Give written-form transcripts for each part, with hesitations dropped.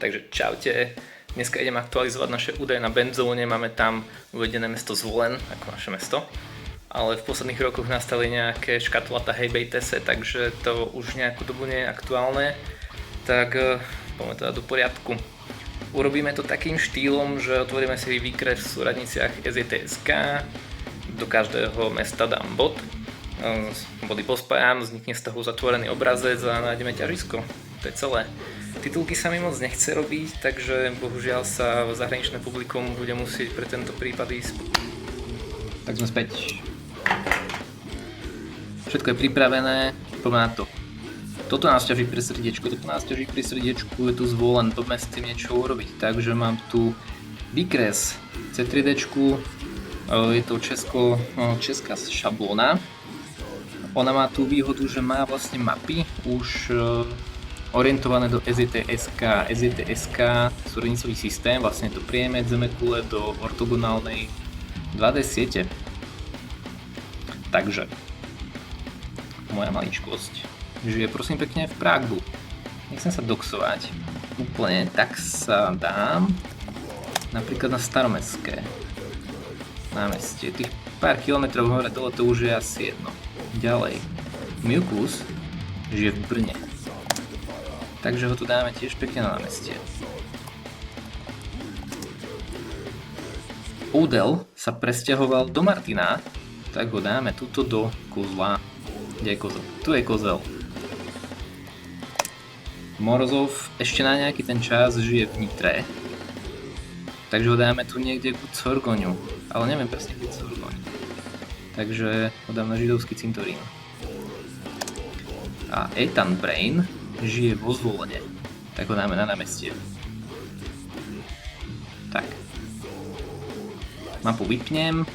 Takže čaute, dneska idem aktualizovať naše údaje na Benzóne, máme tam uvedené mesto Zvolen ako naše mesto, ale v posledných rokoch nastali nejaké škatulata hejbejtese, takže to už nejakú dobu nie je aktuálne, tak poďme teda do poriadku. Urobíme to takým štýlom, že otvoríme si výkres v súradniciach SJT.sk, do každého mesta dám bod, body pospájam, vznikne z toho zatvorený obrazec a nájdeme ťažisko. To je celé. Titulky sa mi moc nechce robiť, takže bohužiaľ sa zahraničné publikum bude musieť pre tento prípad ísť. Tak sme späť. Všetko je pripravené, poďme na to. Toto nás ťaží pri srdiečku, je tu Zvolen, poďme s tým niečo urobiť. Takže mám tu výkres C3D, je to česká šablóna. Ona má tú výhodu, že má vlastne mapy už orientované do SJT.sk. SJT.sk súradnicový systém, vlastne to priemed zemekule do ortogonálnej 2D siete. Takže moja maličkosť žije prosím pekne v Pragu. Nechcem sa doxovať úplne, tak sa dám napríklad na Staromestské námestie. Tých pár kilometrov hore dole to už je asi jedno. Ďalej, Miukus žije v Brne. Takže ho tu dáme tiež pekne na námestie. Oudel sa presťahoval do Martina, tak ho dáme tuto do Kozla. Kde je kozel? Tu je kozel. Morozov ešte na nejaký ten čas žije v Nitre, takže ho dáme tu niekde ku Corgoňu, ale neviem presne, kde je Corgoň. Takže ho dám na židovský cintorín. A Ethan Brain žije vo Zvolene, tak ho dáme na námestie. Tak. Mapu vypnem.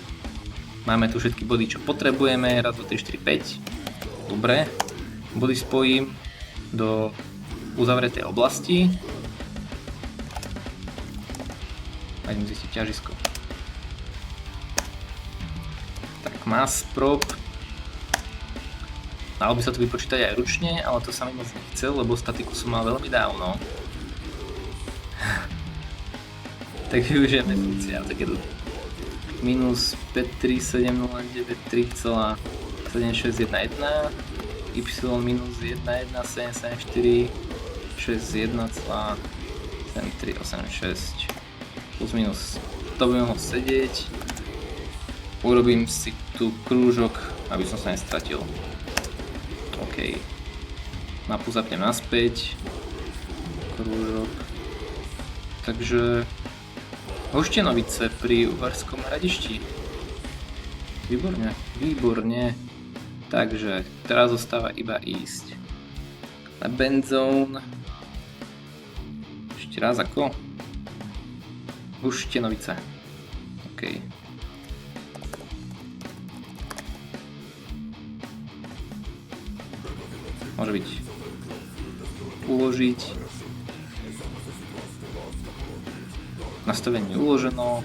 Máme tu všetky body, čo potrebujeme. 1, 2, 3, 4, 5. Dobre. Body spojím do uzavretej oblasti. A idem zistiť ťažisko. Tak, mass prop. Dalo by sa to vypočítať aj ručne, ale to sa mi moc nechcel, lebo statiku som mal veľmi dávno. Tak využijeme funkcia, tak je tu minus 53709.7611 y minus 1174746,7386 plus minus, to by mohlo sedieť. Urobím si tu krúžok, aby som sa nestratil. OK. Mapu zapnem naspäť. Krúžok. Takže Hoštenovice pri Uvarskom Hradišti. Výborne, výborne. Takže teraz zostáva iba ísť na Benzón. Ešte raz ako? Hoštenovice. OK. Môže byť uložiť. Nastavenie uloženo.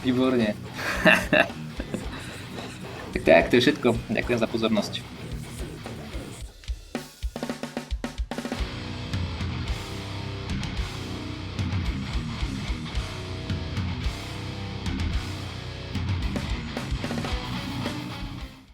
Výborne. Tak to je všetko. Ďakujem za pozornosť.